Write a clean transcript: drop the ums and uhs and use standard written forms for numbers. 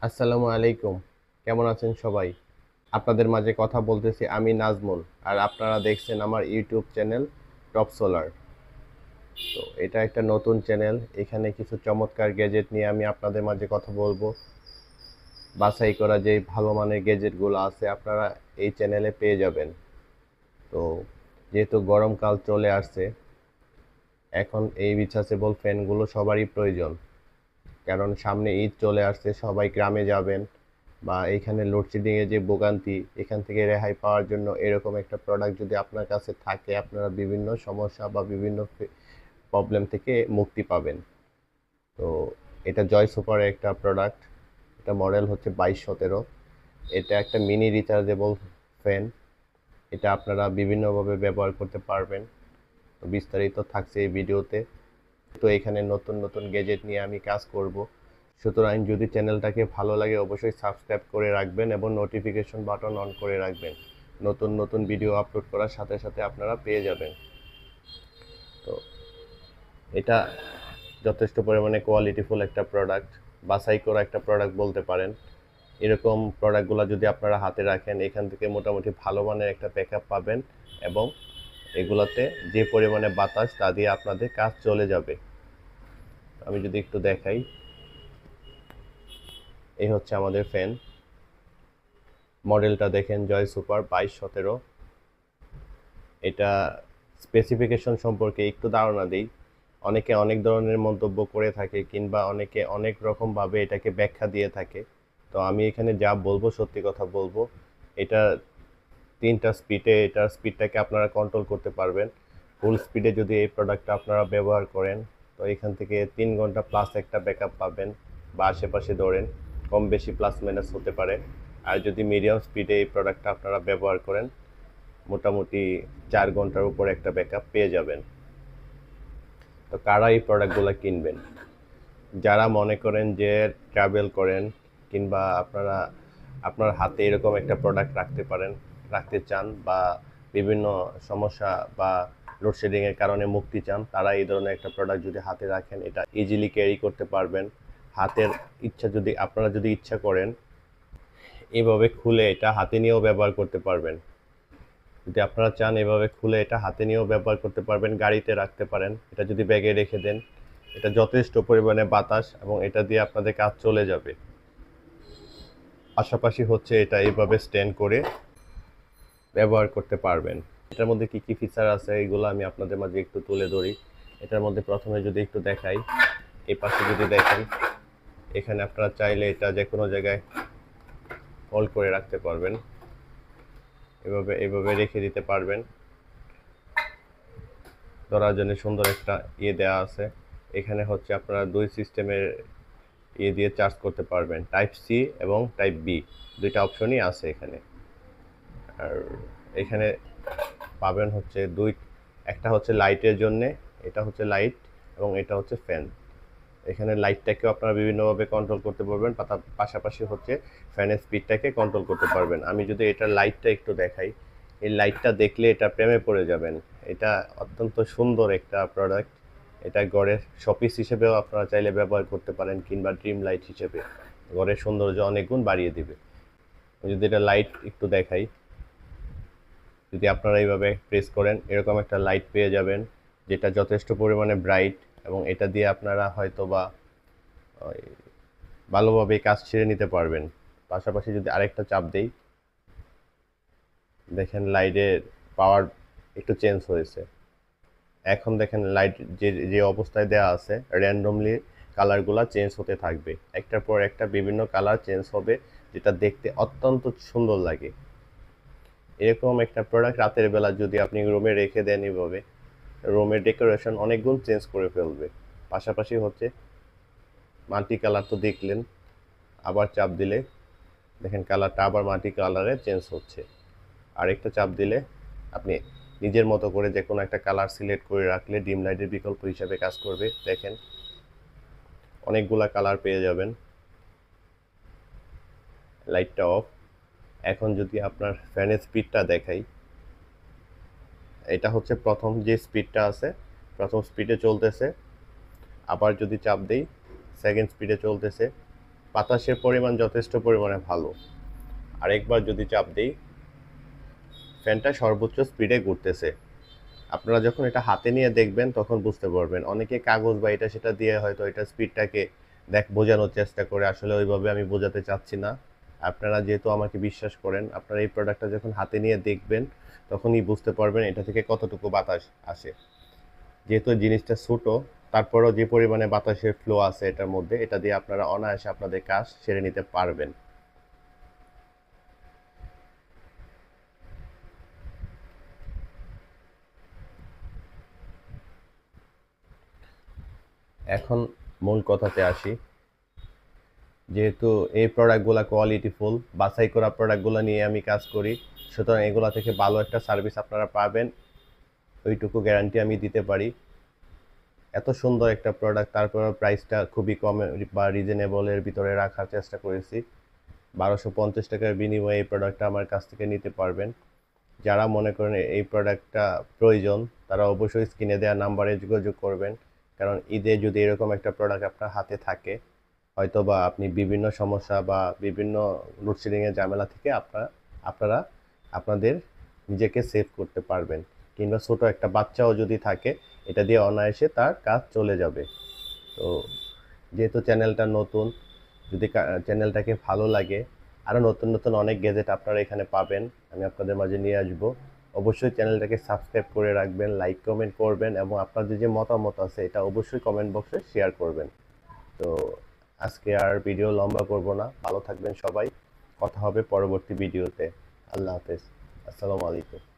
আসসালামু আলাইকুম। কেমন আছেন সবাই? আপনাদের মাঝে কথা বলতেছি আমি নাজমুল। আর আপনারা দেখছেন আমার ইউটিউব চ্যানেল টপ সোলার। তো এটা একটা নতুন চ্যানেল। এখানে কিছু চমৎকার গ্যাজেট নিয়ে আমি আপনাদের মাঝে কথা বলবো। বাছাই করা যে ভালো মানের গ্যাজেটগুলো আছে আপনারা এই চ্যানেলে পেয়ে যাবেন। তো যেহেতু গরমকাল চলে আসছে, এখন এই রিচার্জেবল ফ্যানগুলো সবারই প্রয়োজন। কারণ সামনে ঈদ চলে আসছে, সবাই গ্রামে যাবেন বা এইখানে লোডশেডিংয়ে যে ভোগান্তি, এখান থেকে রেহাই পাওয়ার জন্য এরকম একটা প্রোডাক্ট যদি আপনার কাছে থাকে, আপনারা বিভিন্ন সমস্যা বা বিভিন্ন প্রবলেম থেকে মুক্তি পাবেন। তো এটা জয় সুপারের একটা প্রোডাক্ট। এটা মডেল হচ্ছে 2217। এটা একটা মিনি রিচার্জেবল ফ্যান। এটা আপনারা বিভিন্নভাবে ব্যবহার করতে পারবেন। তো বিস্তারিত থাকছে এই ভিডিওতে। তো এখানে নতুন নতুন গ্যাজেট নিয়ে আমি কাজ করব। সুতরাং যদি চ্যানেলটাকে ভালো লাগে অবশ্যই সাবস্ক্রাইব করে রাখবেন এবং নোটিফিকেশন বাটন অন করে রাখবেন। নতুন নতুন ভিডিও আপলোড করার সাথে সাথে আপনারা পেয়ে যাবেন। তো এটা যথেষ্ট পরিমাণে কোয়ালিটিফুল একটা প্রোডাক্ট, বাছাই করা একটা প্রোডাক্ট বলতে পারেন। এরকম প্রোডাক্টগুলো যদি আপনারা হাতে রাখেন, এখান থেকে মোটামুটি ভালো মানের একটা ব্যাকআপ পাবেন এবং এগুলাতে যে পরিমাণে বাতাস তা দিয়ে আপনাদের কাজ চলে যাবে। আমি যদি একটু দেখাই, এই হচ্ছে আমাদের ফ্যান। মডেলটা দেখেন জয় সুপার 2217। এটা স্পেসিফিকেশন সম্পর্কে একটু ধারণা দিই। অনেকে অনেক ধরনের মন্তব্য করে থাকে কিংবা অনেকে অনেক রকমভাবে এটাকে ব্যাখ্যা দিয়ে থাকে। তো আমি এখানে যা বলবো সত্যি কথা বলবো। এটা 3টা স্পিডে এটার স্পিডটাকে আপনারা কন্ট্রোল করতে পারবেন। ফুল স্পিডে যদি এই প্রোডাক্টটা আপনারা ব্যবহার করেন, তো এখান থেকে 3 ঘন্টা প্লাস একটা ব্যাকআপ পাবেন বা আশেপাশে ধরেন, কম বেশি প্লাস মাইনাস হতে পারে। আর যদি মিডিয়াম স্পিডে এই প্রোডাক্টটা আপনারা ব্যবহার করেন, মোটামুটি 4 ঘন্টার উপর একটা ব্যাকআপ পেয়ে যাবেন। তো কারা এই প্রোডাক্টগুলো কিনবেন? যারা মনে করেন যে ট্রাভেল করেন কিংবা আপনারা আপনার হাতে এরকম একটা প্রোডাক্ট রাখতে চান বা বিভিন্ন সমস্যা বা লোডশেডিংয়ের কারণে মুক্তি চান, তারা এই ধরনের একটা প্রোডাক্ট যদি হাতে রাখেন, এটা ইজিলি ক্যারি করতে পারবেন। হাতের আপনারা যদি ইচ্ছা করেন, এভাবে খুলে এটা হাতে নিয়েও ব্যবহার করতে পারবেন। যদি আপনারা চান এভাবে খুলে এটা হাতে নিয়েও ব্যবহার করতে পারবেন, গাড়িতে রাখতে পারেন। এটা যদি ব্যাগে রেখে দেন, এটা যথেষ্ট পরিমাণে বাতাস এবং এটা দিয়ে আপনাদের কাজ চলে যাবে। পাশাপাশি হচ্ছে এটা এইভাবে স্ট্যান্ড করে ব্যবহার করতে পারবেন। এটার মধ্যে কি কি ফিচার আছে এগুলো আমি আপনাদের মাঝে একটু তুলে ধরি। এটার মধ্যে প্রথমে যদি একটু দেখাই, এই পাশে যদি দেখেন, এখানে আপনারা চাইলে এটা যে কোনো জায়গায় হোল্ড করে রাখতে পারবেন। এভাবে এভাবে রেখে দিতে পারবেন। ধরার জন্য সুন্দর একটা দেওয়া আছে। এখানে হচ্ছে আপনারা 2 সিস্টেমের দিয়ে চার্জ করতে পারবেন, টাইপ সি এবং টাইপ বি, 2টা অপশনই আছে এখানে। আর এখানে পাবেন হচ্ছে একটা হচ্ছে লাইটের জন্যে, এটা হচ্ছে লাইট এবং এটা হচ্ছে ফ্যান। এখানে লাইটটাকেও আপনারা বিভিন্নভাবে কন্ট্রোল করতে পারবেন, পাশাপাশি হচ্ছে ফ্যানের স্পিডটাকে কন্ট্রোল করতে পারবেন। আমি যদি এটার লাইটটা একটু দেখাই, এই লাইটটা দেখলে এটা প্রেমে পড়ে যাবেন। এটা অত্যন্ত সুন্দর একটা প্রোডাক্ট। এটা ঘরের শোপিস হিসেবেও আপনারা চাইলে ব্যবহার করতে পারেন কিংবা ড্রিম লাইট হিসেবে ঘরের সৌন্দর্য অনেক গুণ বাড়িয়ে দিবে। আমি যদি এটা লাইট একটু দেখাই, যদি আপনারা এইভাবে প্রেস করেন, এরকম একটা লাইট পেয়ে যাবেন যেটা যথেষ্ট পরিমাণে ব্রাইট এবং এটা দিয়ে আপনারা হয়তো বা ভালোভাবে কাজ ছেড়ে নিতে পারবেন। পাশাপাশি যদি আরেকটা চাপ দেই, দেখেন লাইটের পাওয়ার একটু চেঞ্জ হয়েছে। এখন দেখেন লাইট যে যে অবস্থায় দেওয়া আছে, র্যান্ডমলি কালারগুলো চেঞ্জ হতে থাকবে, একটার পর একটা বিভিন্ন কালার চেঞ্জ হবে, যেটা দেখতে অত্যন্ত সুন্দর লাগে। এরকম একটা প্রোডাক্ট রাতের বেলা যদি আপনি রুমে রেখে দেন, এভাবে রুমের ডেকোরেশন অনেক গুণ চেঞ্জ করে ফেলবে। পাশাপাশি হচ্ছে মাল্টি কালার তো দেখলেন, আবার চাপ দিলে দেখেন কালারটা আবার মাল্টি কালারে চেঞ্জ হচ্ছে। আরেকটা চাপ দিলে আপনি নিজের মতো করে যে কোনো একটা কালার সিলেক্ট করে রাখলে ডিম লাইটের বিকল্প হিসাবে কাজ করবে। দেখেন অনেকগুলা কালার পেয়ে যাবেন। লাইটটা অফ। এখন যদি আপনার ফ্যানের স্পিডটা দেখাই, এটা হচ্ছে প্রথম যে স্পিডটা আছে, প্রথম স্পিডে চলতেছে। আবার যদি চাপ দেই, সেকেন্ড স্পিডে চলতেছে। বাতাসের পরিমাণ যথেষ্ট পরিমাণে ভালো। আরেকবার যদি চাপ দিই, ফ্যানটা সর্বোচ্চ স্পিডে ঘুরতেছে। আপনারা যখন এটা হাতে নিয়ে দেখবেন তখন বুঝতে পারবেন। অনেকে কাগজ বা এটা সেটা দিয়ে হয়তো এটা স্পিডটাকে বোঝানোর চেষ্টা করে, আসলে ওইভাবে আমি বোঝাতে চাচ্ছি না। আপনারা যেহেতু আমাকে বিশ্বাস করেন, আপনারা এই প্রোডাক্টটা যখন হাতে নিয়ে দেখবেন তখনই বুঝতে পারবেন এটা থেকে কতটুকু বাতাস আসে। যেহেতু জিনিসটা ছোটো, তারপরেও যে পরিমাণে বাতাসের ফ্লো আছে এটার মধ্যে, এটা দিয়ে আপনারা অনায়াসে আপনাদের কাজ সেরে নিতে পারবেন। এখন মূল কথাতে আসি। যেহেতু এই প্রোডাক্টগুলো কোয়ালিটিফুল, বাছাই করা প্রোডাক্টগুলো নিয়ে আমি কাজ করি, সুতরাং এগুলো থেকে ভালো একটা সার্ভিস আপনারা পাবেন, ওইটুকু গ্যারান্টি আমি দিতে পারি। এত সুন্দর একটা প্রোডাক্ট, তারপর প্রাইসটা খুবই কম বা রিজনেবলের ভিতরে রাখার চেষ্টা করেছি। 1250 টাকার বিনিময়ে এই প্রোডাক্টটা আমার কাছ থেকে নিতে পারবেন। যারা মনে করেন এই প্রোডাক্টটা প্রয়োজন, তারা অবশ্যই স্ক্রিনে দেওয়া নাম্বারে যোগাযোগ করবেন। কারণ ঈদে যদি এরকম একটা প্রোডাক্ট আপনার হাতে থাকে, হয়তো বা আপনি বিভিন্ন সমস্যা বা বিভিন্ন লোডশেডিংয়ের ঝামেলা থেকে আপনারা আপনাদের নিজেকে সেভ করতে পারবেন। কিংবা ছোটো একটা বাচ্চাও যদি থাকে, এটা দিয়ে অনায়াসে তার কাজ চলে যাবে। তো যেহেতু চ্যানেলটা নতুন, যদি চ্যানেলটাকে ভালো লাগে, আরও নতুন নতুন অনেক গ্যাজেট আপনারা এখানে পাবেন, আমি আপনাদের মাঝে নিয়ে আসবো। অবশ্যই চ্যানেলটাকে সাবস্ক্রাইব করে রাখবেন, লাইক কমেন্ট করবেন, এবং আপনাদের যে মতামত আছে এটা অবশ্যই কমেন্ট বক্সে শেয়ার করবেন। তো আজকে আর ভিডিও লম্বা করব না, ভালো থাকবেন সবাই। কথা হবে পরবর্তী ভিডিওতে। আল্লাহ হাফেজ। আসসালামু আলাইকুম।